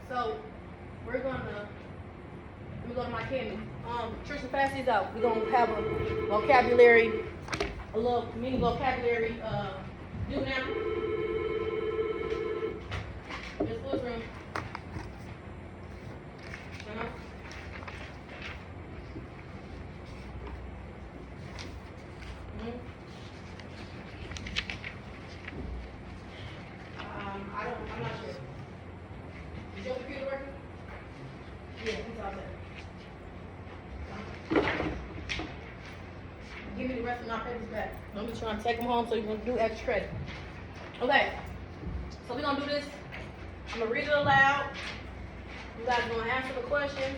So we're gonna let me go to my Kimmy. Trisha, pass these out. We're gonna have a vocabulary, a little mini vocabulary do now. Miss Wood's room. I'm not sure. Is your computer working? Yeah, it's all set. Give me the rest of my papers back. I'm just trying to take them home so you can do extra credit. Okay, so we're gonna do this. I'm gonna read it aloud. You guys are gonna answer the questions.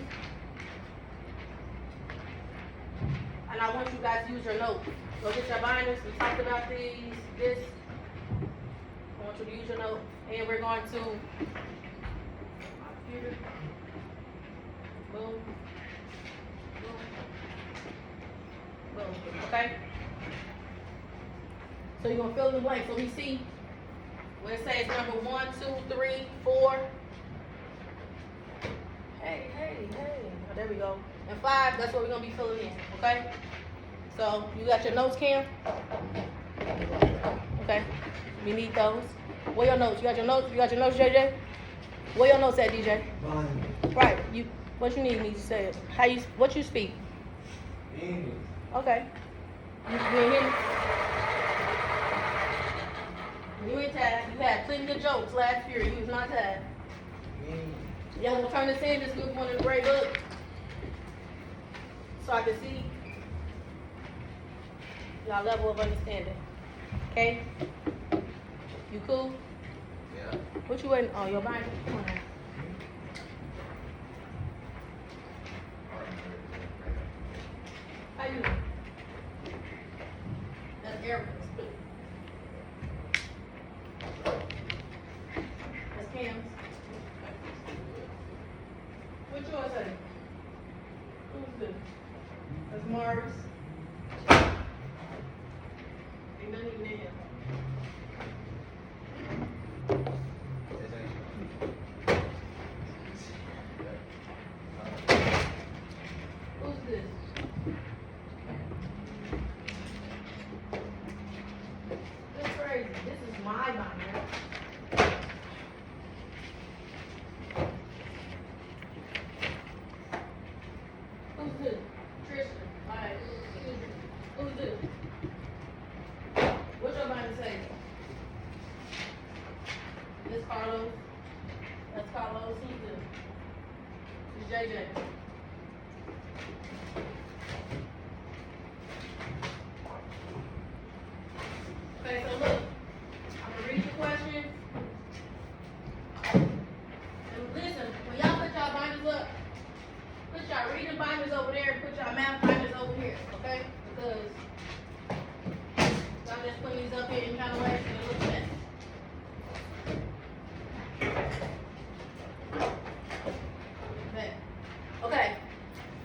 And I want you guys to use your notes. Go get your binders. We talked about this. I want you to use your notes. And we're going to my computer. Boom. Boom. Okay? So you're gonna fill in the blank. So we see where it says number 1, 2, 3, 4. Hey. Oh, there we go. And 5, that's what we're gonna be filling in. Okay? So you got your notes, Cam? Okay. We need those. Where your notes? You got your notes? You got your notes, JJ? Where your notes at, DJ? Fine. Right. What you need to say it. What you speak? English. Okay. You ain't hear me? You ain't tired. You had plenty of jokes last year. You was not tired. Y'all gonna turn this in, this good one in the gray book. So I can see y'all level of understanding. Okay? You cool? Yeah. What you waiting on? Your binder? Come on now. How you doing? That's Erica's. That's Cam's. What yours say? Who's this? That's Mars. Ain't nothing even in here. Who's this? That's crazy. This is my binder. Who's this? Tristan. Alright. Who's this? What's your binder say? This Carlos. That's Carlos. Who's this? It's JJ. Okay, so look, I'm gonna read the question. And listen, when y'all put y'all binders up, put y'all reading binders over there and put y'all math binders over here, okay? Because y'all just putting these up here in kind of ways and it looks messy. Okay.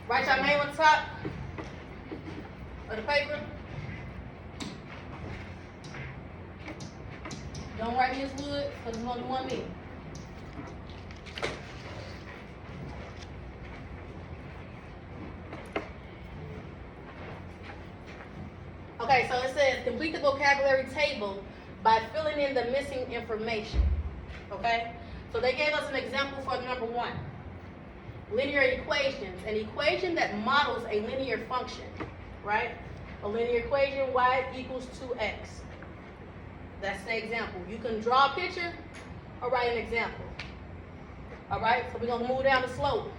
Write your name on the top of the paper. Don't write Miss Wood, because it's only one me. Okay, so it says complete the vocabulary table by filling in the missing information. Okay? So they gave us an example for number 1. Linear equations, an equation that models a linear function, right? A linear equation, y equals 2x. That's the example. You can draw a picture or write an example. All right, so we're gonna move down the slope.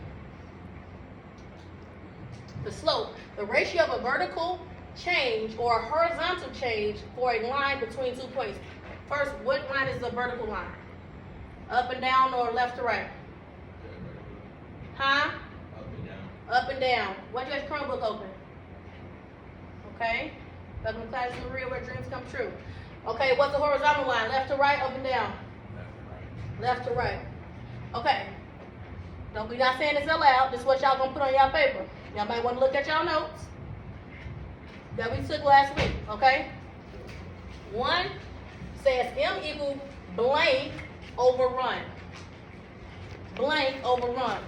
The slope, the ratio of a vertical change or a horizontal change for a line between 2 points. First, what line is a vertical line? Up and down or left to right? Huh? Up and down. Up and down. Why do you have your Chromebook open? Okay. Welcome to Class Maria, where dreams come true. Okay, what's the horizontal line? Left to right, up and down? Left to right. Okay. Don't be not saying this out loud. This is what y'all gonna put on y'all paper. Y'all might want to look at y'all notes that we took last week, okay? 1 says M equal blank over run. blank overrun.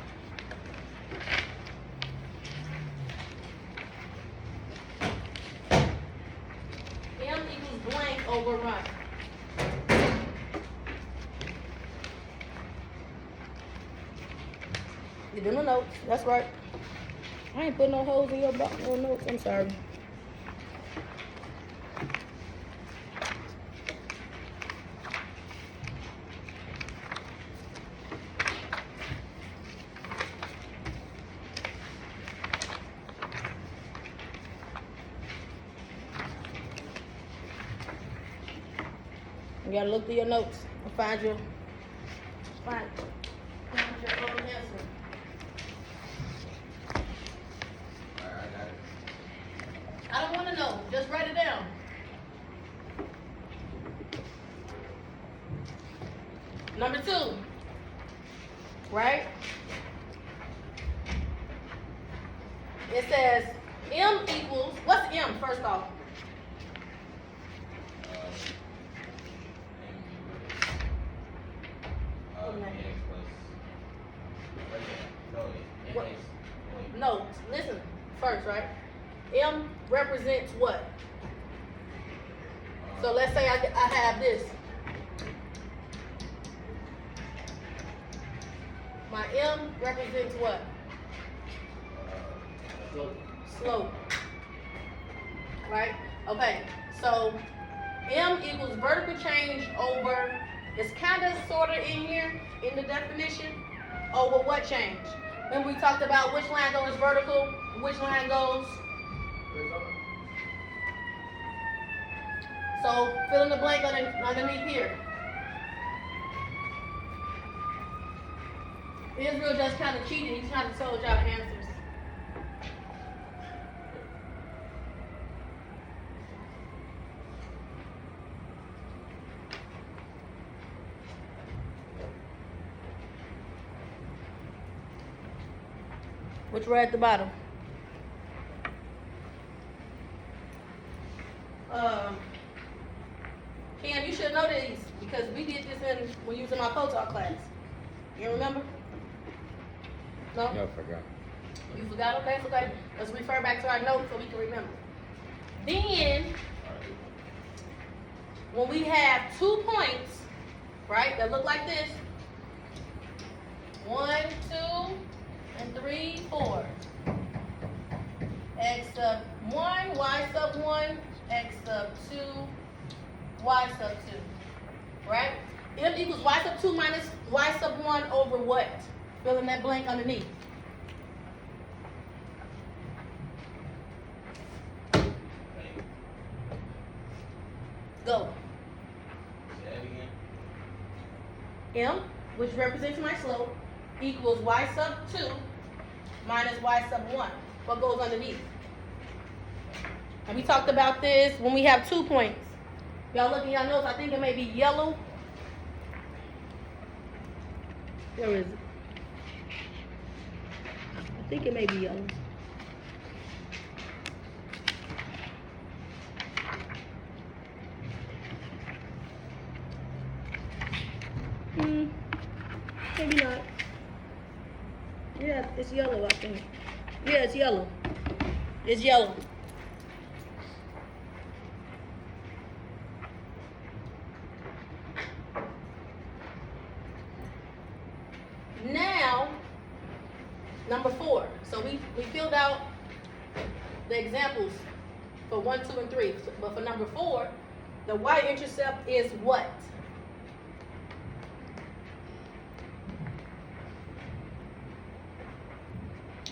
M equals blank overrun. You do no notes. That's right. I ain't put no holes in your box. No notes. I'm sorry. You gotta look through your notes and find your own answer. Alright, I got it. I don't want to know. Just write it down. Number 2, right? It says M equals, what's M first off? Nx plus. What? Nx. Wait. No, listen first, right? M represents what? So let's say I have this. My M represents what? Slope. Right? Okay, so M equals vertical change over, it's kind of sort of in here in the definition, over what change? When we talked about which line goes vertical, which line goes, so fill in the blank underneath here. Israel just kind of cheated, he's kind of told y'all the answers. Which were at the bottom. Cam, you should know these because we did this when you was in my Kotar class. You remember? No? No, forgot. You forgot? Okay, it's okay. Let's refer back to our notes so we can remember. Then, when we have 2 points, right, that look like this, 1, 2, and 3, 4. X sub 1, y sub 1, x sub 2, y sub 2. Right? M equals y sub 2 minus y sub 1 over what? Fill in that blank underneath. Go. Say that again. M, which represents my slope, equals y sub 2 minus y sub 1. What goes underneath? And we talked about this when we have 2 points. Y'all look at y'all notes. I think it may be yellow. Where is it? I think it may be yellow. Maybe not. Yeah, it's yellow, I think. Yeah, it's yellow. It's yellow. Now, number 4. So we filled out the examples for 1, 2, and 3. But for number 4, the y-intercept is what?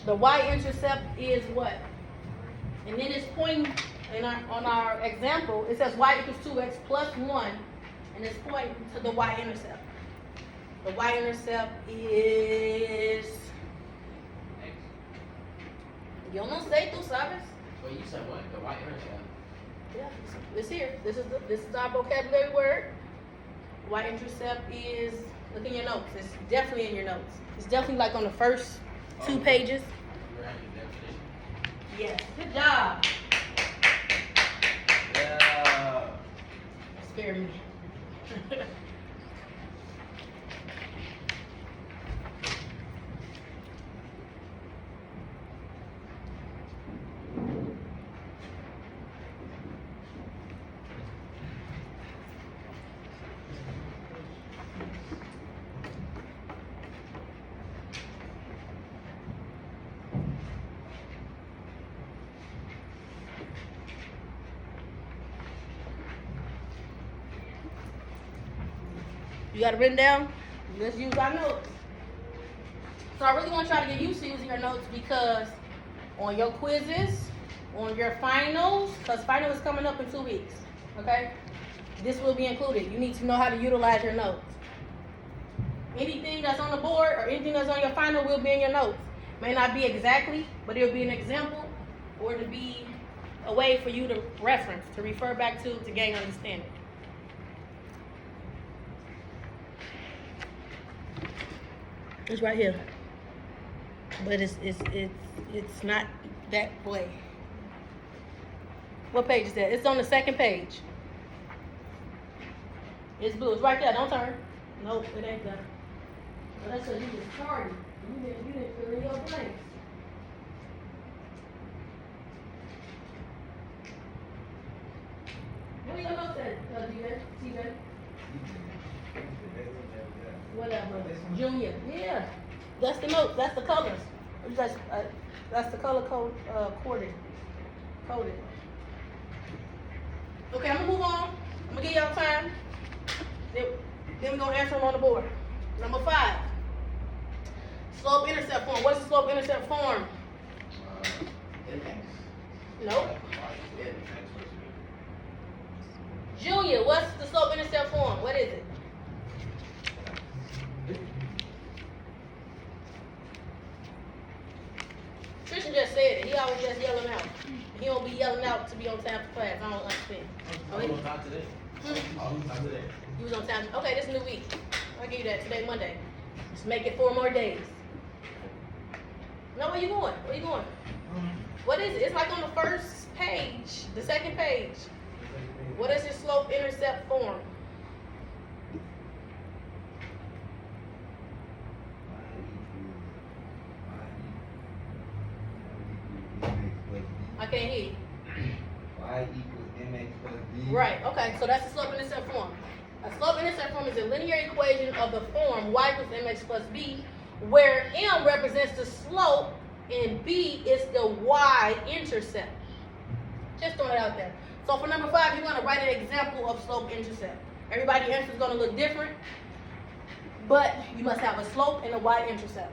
The y-intercept is what? And then it's pointing on our example, it says y equals 2x plus 1, and it's pointing to the y-intercept. The y-intercept is... X. Yo no sé, tú sabes. Wait, you said what? The white intercept. Yeah, it's here. This is our vocabulary word. Y-intercept is, look in your notes. It's definitely in your notes. It's definitely like on the first 2 pages. You were having the definition. Yes. Good job. Yeah. Spare me. You got it written down? Let's use our notes. So I really want y'all to get used to using your notes because on your quizzes, on your finals, because final is coming up in 2 weeks, okay? This will be included. You need to know how to utilize your notes. Anything that's on the board or anything that's on your final will be in your notes. May not be exactly, but it'll be an example or to be a way for you to reference, to refer back to gain understanding. It's right here. But it's not that way. What page is that? It's on the second page. It's blue. It's right there. Don't turn. Nope, it ain't there. Well, that's because you was tardy. You didn't fill in your blanks. What are your notes at, TJ? Whatever. Junior. Yeah. That's the notes. That's the colors. That's the color code coded. Okay, I'm gonna move on. I'm gonna give y'all time. Then we're gonna answer them on the board. Number 5. Slope-intercept form. What's the slope-intercept form? Nope. Junior, what's the slope-intercept form? What is it? Tristan just said it. He always just yelling out. He don't be yelling out to be on time for class. I don't understand. I was on time today. I was on time today. You was on time. Okay, this is a new week. I'll give you that. Today, Monday. Just make it 4 more days. No, where you going? Where you going? What is it? It's like on the first page, the second page. What is your slope-intercept form? I can't hear you. Y equals mx plus b. Right, okay, so that's the slope-intercept form. A slope-intercept form is a linear equation of the form y equals mx plus b, where m represents the slope and b is the y-intercept. Just throwing it out there. So for number 5, you're going to write an example of slope-intercept. Everybody's answer is going to look different, but you must have a slope and a y-intercept.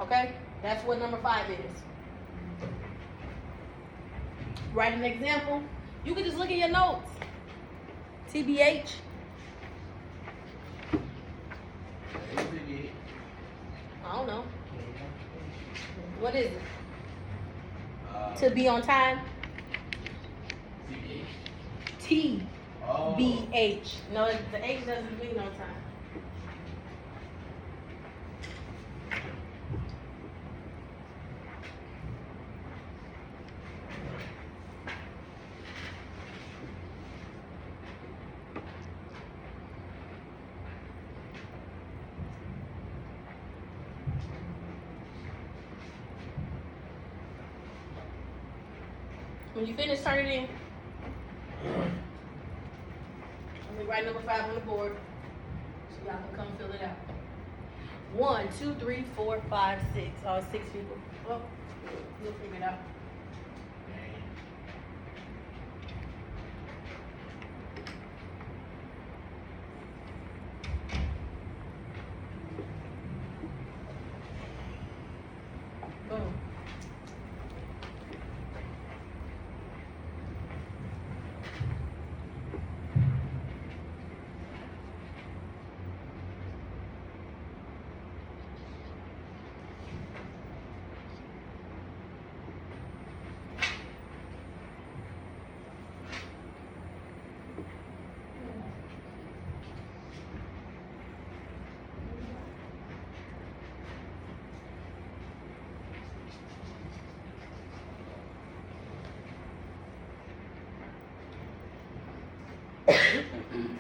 Okay? That's what number 5 is. Write an example. You can just look at your notes. TBH. I don't know. What is it? To be on time? TBH. No, the H doesn't mean no time. When you finish, turn it in. Let me write number 5 on the board so y'all can come fill it out. 1, 2, 3, 4, 5, 6. Oh, 6 people. Oh, you'll figure it out. Boom.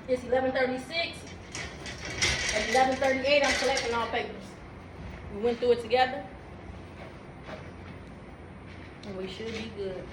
It's 11:36. At 11:38, I'm collecting all papers. We went through it together, and we should be good.